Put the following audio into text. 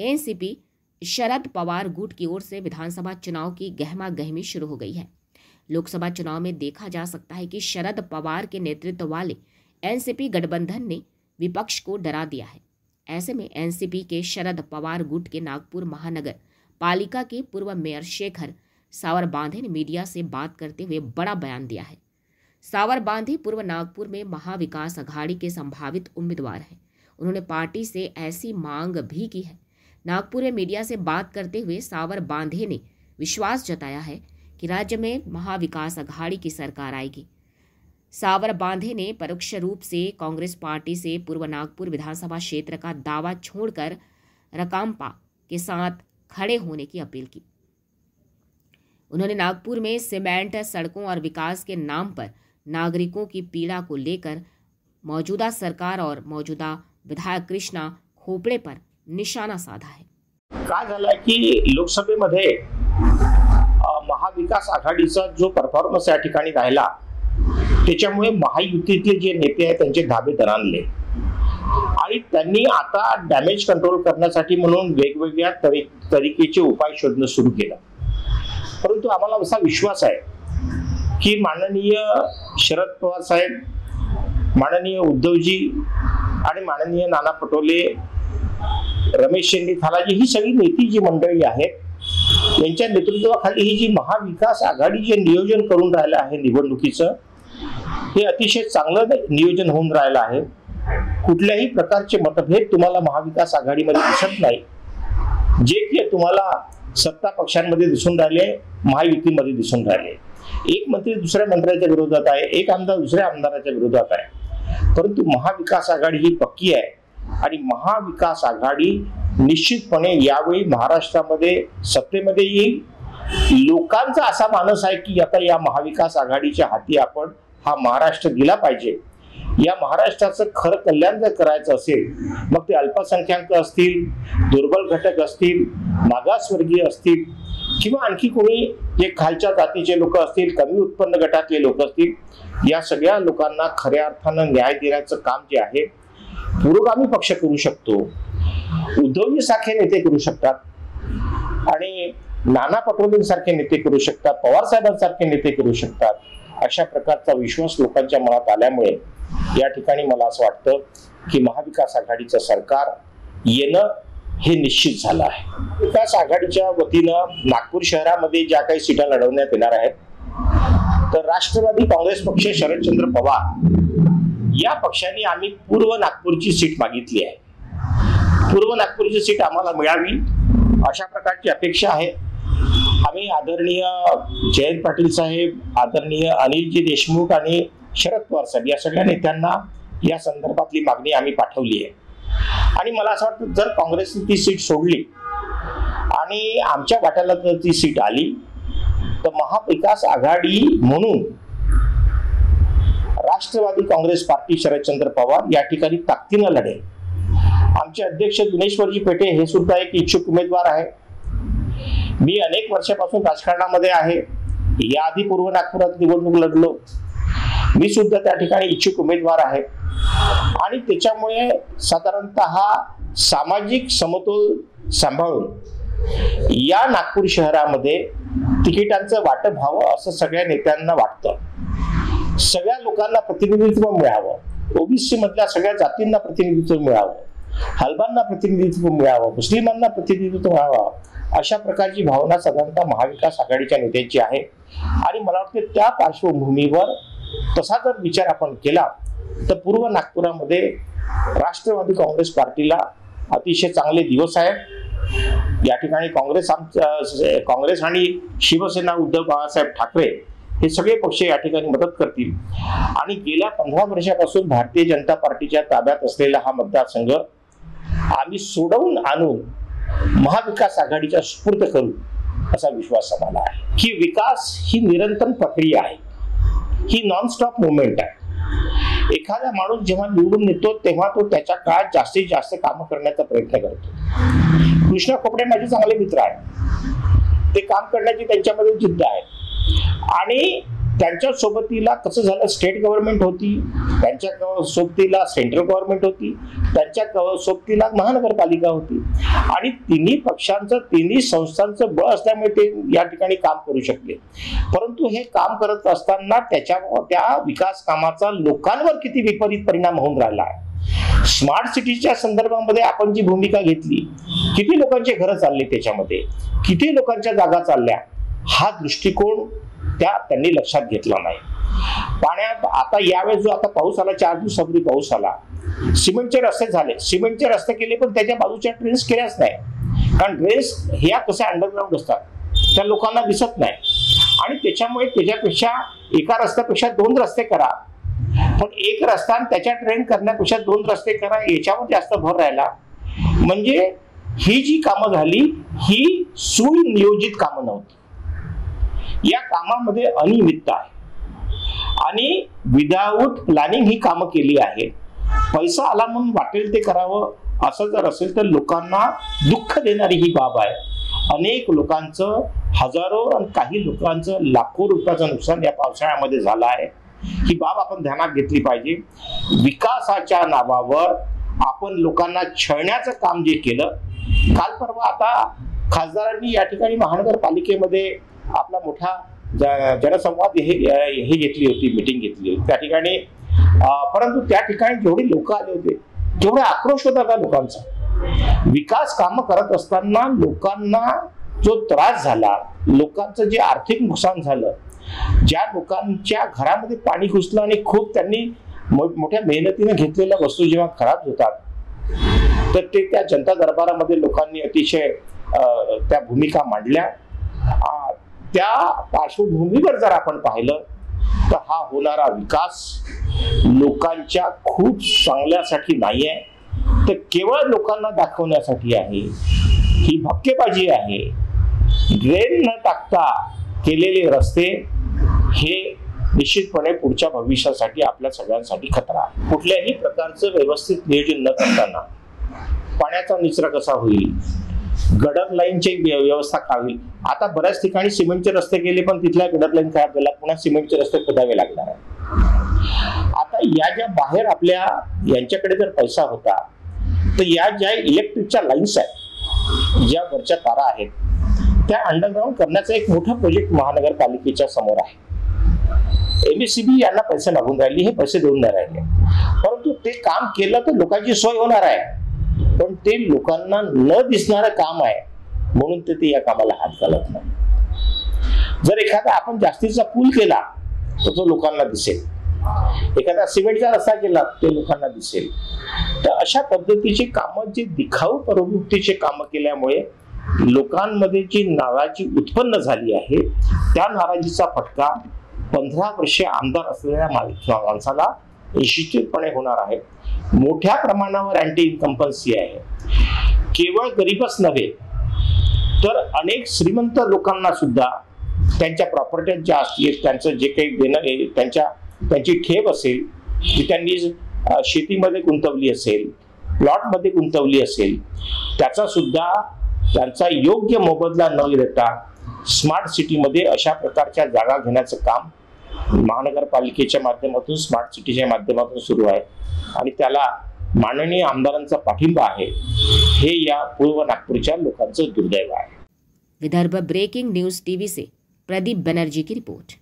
NCP Sharad Pawar गुट की or से विधानसभा चुनाव की गहमा गहमी शुरू हो गई है। लोकसभा चुनाव में देखा जा सकता है कि शरद पवार के नेतृत्व वाले एनसीपी गठबंधन ने विपक्ष को डरा दिया है। ऐसे में एनसीपी के शरद पवार गुट के नागपुर महानगर पालिका के पूर्व मेयर शेखर सावरबांधे ने मीडिया से बात करते हुए बड़ा बयान दिया है। सावरबांधे पूर्व नागपुर में महाविकास अघाड़ी के संभावित उम्मीदवार हैं। उन्होंने पार्टी से ऐसी मांग भी की है। नागपुर में मीडिया से बात करते हुए सावरबांधे ने विश्वास जताया है कि राज्य में महाविकास अघाड़ी की सरकार आएगी। सावरबांधे ने परोक्ष रूप से कांग्रेस पार्टी से पूर्व नागपुर विधानसभा क्षेत्र का दावा छोड़कर रकांपा के साथ खड़े होने की अपील की। उन्होंने नागपुर में सीमेंट सड़कों और विकास के नाम पर नागरिकों की पीड़ा को लेकर मौजूदा सरकार और मौजूदा विधायक कृष्णा खोपड़े पर निशाना साधा है। काय झालंय की लोकसभेमध्ये महाविकास आघाडीचा जो परफॉर्मन्स या ठिकाणी राहिला त्याच्यामुळे महायुतीतले जे नेते आहेत त्यांचे धाबे दणाणले आणि त्यांनी आता डॅमेज कंट्रोल करण्यासाठी म्हणून वेगवेगळ्या तरीकेचे उपाय शोधणं सुरू केलं। परंतु आम्हाला असा विश्वास आहे की माननीय शरद पवार साहेब, माननीय उद्धवजी आणि माननीय नाना पटोले, रमेश थालाजी ही सगळी नेती जी मंडळी आहेत यांच्या नेतृत्वाखाली ही जी महाविकास आघाडी जे नियोजन करून राहिलं आहे निवडणुकीचं हे अतिशय चांगलं नियोजन होऊन राहिलं आहे। कुठल्याही प्रकारचे मतभेद तुम्हाला महाविकास आघाडीमध्ये दिसत नाही। जे की तुम्हाला सत्ता पक्षांमध्ये दिसून राहिले, महायुतीमध्ये दिसून राहिले। एक मंत्री दुसऱ्या मंत्र्याच्या विरोधात आहे, एक आमदार दुसऱ्या आमदाराच्या विरोधात आहे, परंतु महाविकास आघाडी ही पक्की आहे आणि महाविकास आघाडी निश्चितपणे यावेळी महाराष्ट्रामध्ये सत्तेमध्ये येईल। लोकांचा असा मानस आहे की आता या महाविकास आघाडीच्या हाती आपण हा महाराष्ट्र दिला पाहिजे। या महाराष्ट्राचं खरं कल्याण जर करायचं असेल मग ते अल्पसंख्याक असतील, दुर्बल घटक असतील, मागासवर्गीय असतील किंवा आणखी कोणी जे खालच्या जातीचे लोक असतील, कमी उत्पन्न गटातले लोक असतील, या सगळ्या लोकांना खऱ्या अर्थानं न्याय देण्याचं काम जे आहे पुरोगामी पक्ष करू शकतो। उद्धवजी सारखे नेते करू शकतात आणि नाना पटोले सारखे नेते करू शकतात, पवार साहेबांसारखे नेते करू शकतात। अशा प्रकारचा विश्वास लोकांच्या मनात आल्यामुळे या ठिकाणी मला असं वाटतं की महाविकास आघाडीचं सरकार येणं हे निश्चित झालं आहे। विकास आघाडीच्या वतीनं नागपूर शहरामध्ये ज्या काही सीटा लढवण्यात येणार आहेत तर राष्ट्रवादी काँग्रेस पक्ष शरदचंद्र पवार या पक्षाने आम्ही पूर्व नागपूरची सीट मागितली आहे। पूर्व नागपूरची सीट आम्हाला मिळावी अशा प्रकारची अपेक्षा आहे। आम्ही आदरणीय जयंत पाटील साहेब, आदरणीय अनिलजी देशमुख आणि शरद पवार साहेब या सगळ्या नेत्यांना या संदर्भातली मागणी आम्ही पाठवली आहे आणि मला असं वाटतं जर काँग्रेसने ती सीट सोडली आणि आमच्या वाट्याला जर ती सीट आली तर महाविकास आघाडी म्हणून राष्ट्रवादी काँग्रेस पार्टी शरदचंद्र पवार या ठिकाणी ताकदीने लढेल। आमचे अध्यक्ष दिनेश्वरजी पेटे हे सुद्धा एक इच्छुक उमेदवार आहे। मी अनेक वर्षापासून राजकारणामध्ये आहे, याआधी पूर्व नागपुरात निवडणूक लढलो, मी सुद्धा त्या ठिकाणी इच्छुक उमेदवार आहे आणि त्याच्यामुळे साधारणतः सामाजिक समतोल सांभाळून या नागपूर शहरामध्ये तिकिटांचं वाटप व्हावं असं सगळ्या नेत्यांना वाटतं। सगळ्या लोकांना प्रतिनिधित्व मिळावं, ओबीसी मधल्या सगळ्या जातींना प्रतिनिधित्व मिळावं, हलबांना प्रतिनिधित्व मिळावं, मुस्लिमांना प्रतिनिधित्व मिळावं अशा प्रकारची भावना साधारणतः महाविकास आघाडीच्या नेत्यांची आहे आणि मला वाटतं त्या पार्श्वभूमीवर तसा जर विचार आपण केला तर पूर्व नागपुरामध्ये राष्ट्रवादी काँग्रेस पार्टीला अतिशय चांगले दिवस आहेत। या ठिकाणी काँग्रेस आणि शिवसेना उद्धव बाळासाहेब ठाकरे हे सगळे पक्ष या ठिकाणी मदत करतील आणि गेल्या 15 वर्षापासून भारतीय जनता पार्टीच्या ताब्यात असलेला हा मतदारसंघ आम्ही सोडवून आणून महाविकास आघाडीच्या सुपूर्द करू असा विश्वास आम्हाला आहे की विकास ही निरंतर प्रक्रिया आहे, ही नॉन स्टॉप मुवमेंट आहे। एखादा माणूस जेव्हा निवडून येतो तेव्हा तो त्याच्या काळात जास्तीत जास्त काम करण्याचा प्रयत्न करतो। कृष्णा खोपडे माझे चांगले मित्र आहेत, ते काम करण्याची त्यांच्यामध्ये जिद्द आहे आणि त्यांच्या सोबतीला कसं झालं, स्टेट गव्हर्नमेंट होती, त्यांच्या सोबतीला सेंट्रल गव्हर्नमेंट होती, त्यांच्या सोबतीला महानगरपालिका होती आणि तिन्ही पक्षांचं, तिन्ही संस्थांचं बळ असल्यामुळे ते या ठिकाणी काम करू शकले. परंतु हे काम करत असताना त्या विकास कामाचा लोकांवर किती विपरीत परिणाम होऊन राहिला आहे. स्मार्ट सिटीच्या संदर्भामध्ये आपण जी भूमिका घेतली, किती लोकांचे घरं चालले, त्याच्यामध्ये किती लोकांच्या जागा चालल्या, हा दृष्टिकोन त्यांनी लक्षात घेतला नाही. पाण्यात आता यावेळेस जो आता पाऊस आला, 4 दिवसापूर्वी पाऊस आला, सिमेंटचे रस्ते झाले, सिमेंटचे रस्ते केले पण त्याच्या बाजूच्या ड्रेन्स केल्याच नाही. कारण ड्रेन्स ह्या कशा अंडरग्राऊंड असतात, त्या लोकांना दिसत नाही आणि त्याच्यामुळे त्याच्यापेक्षा एका रस्त्यापेक्षा 2 रस्ते करा, पण एक रस्ता त्याच्या ट्रेन करण्यापेक्षा 2 रस्ते करा, याच्यावर जास्त भर राहिला. म्हणजे ही जी कामं झाली ही सुनियोजित कामं नव्हती. या कामामध्ये अनियमितता आहे आणि विदाऊट प्लॅनिंग ही कामं केली आहेत. पैसा आला म्हणून वाटेल ते करावं असं जर असेल तर लोकांना दुःख देणारी ही बाब आहे. अनेक लोकांचं, हजारो आणि काही लोकांचं लाखो रुपयाचं नुकसान या पावसाळ्यामध्ये झालं आहे. ही बाब आपण ध्यानात घेतली पाहिजे. विकासाच्या नावावर आपण लोकांना छळण्याचं काम जे केलं, काल परवा आता खासदारांनी या ठिकाणी महानगरपालिकेमध्ये आपला मोठा जनसंवाद हे घेतली होती, मीटिंग घेतली होती त्या ठिकाणी. परंतु त्या ठिकाणी जेवढे लोक आले होते तेवढा आक्रोश होता त्या लोकांचा. विकास कामं करत असताना लोकांना जो त्रास झाला, लोकांचं जे आर्थिक नुकसान झालं, ज्या लोकांच्या घरामध्ये पाणी घुसलं आणि खूप त्यांनी मोठ्या मेहनतीने घेतलेल्या वस्तू जेव्हा खराब होतात तर ते त्या जनता दरबारामध्ये लोकांनी अतिशय त्या भूमिका मांडल्या. त्या पार्श्वभूमीवर जर आपण पाहिलं तर हा होणारा विकास लोकांच्या खूप चांगल्यासाठी नाही आहे, तर केवळ लोकांना दाखवण्यासाठी आहे. ही भपकेबाजी आहे. ड्रेन न टाकता केलेले रस्ते हे निश्चितपणे पुढच्या भविष्यासाठी आपल्या सगळ्यांसाठी खतरा. कुठल्याही प्रकारचं व्यवस्थित नियोजन न करताना पाण्याचा निचरा कसा होईल, गटर लाईनची व्यवस्था काय होईल. आता बऱ्याच ठिकाणी सिमेंटचे रस्ते केले पण तिथल्या गटर लाईन खराब झाला, पुन्हा सिमेंटचे रस्ते खोदावे लागणार आहे. आता या ज्या बाहेर आपल्या यांच्याकडे जर पैसा होता तर या ज्या इलेक्ट्रिकच्या लाईन्स आहेत, ज्या वरच्या तारा आहेत, त्या अंडरग्राऊंड करण्याचा एक मोठा प्रोजेक्ट महानगरपालिकेच्या समोर आहे. एमएससीबी यांना पैसे लागून राहिले, हे पैसे देऊन नाही राहिले. परंतु ते काम केलं तर लोकांची सोय होणार आहे, पण ते लोकांना न दिसणारं काम आहे म्हणून ते या कामाला हात घालत नाही. जर एखादा आपण जास्तीचा पूल केला तर तो लोकांना दिसेल, एखादा सिमेंटचा रस्ता केला ते लोकांना दिसेल. तर अशा पद्धतीचे कामं, जे दिखाऊ प्रवृत्तीचे कामं केल्यामुळे लोकांमध्ये जी नाराजी उत्पन्न झाली आहे, त्या नाराजीचा फटका 15 वर्षे आमदार असलेल्या माणसाला निश्चितपणे होणार आहे. मोठ्या प्रमाणावर अँटी इन्कम्पन्सी आहे. केवळ गरीबच नव्हे तर अनेक श्रीमंत लोकांना सुद्धा त्यांच्या प्रॉपर्टी ज्या असतील, त्यांचं जे काही देणं, त्यांची ठेव असेल, जी त्यांनी शेतीमध्ये गुंतवली असेल, प्लॉटमध्ये गुंतवली असेल, त्याचा सुद्धा त्यांचा योग्य मोबदला न देता स्मार्ट सिटीमध्ये अशा प्रकारच्या जागा घेण्याचं काम महानगरपालिकेच्या माध्यमातून, स्मार्ट सिटीच्या माध्यमातून सुरू आहे आणि त्याला माननीय आमदारांचा पाठिंबा आहे. हे या पूर्व नागपूरच्या लोकांचं दुर्दैव आहे. विदर्भ ब्रेकिंग न्यूज टीवी से प्रदीप बनर्जी की रिपोर्ट.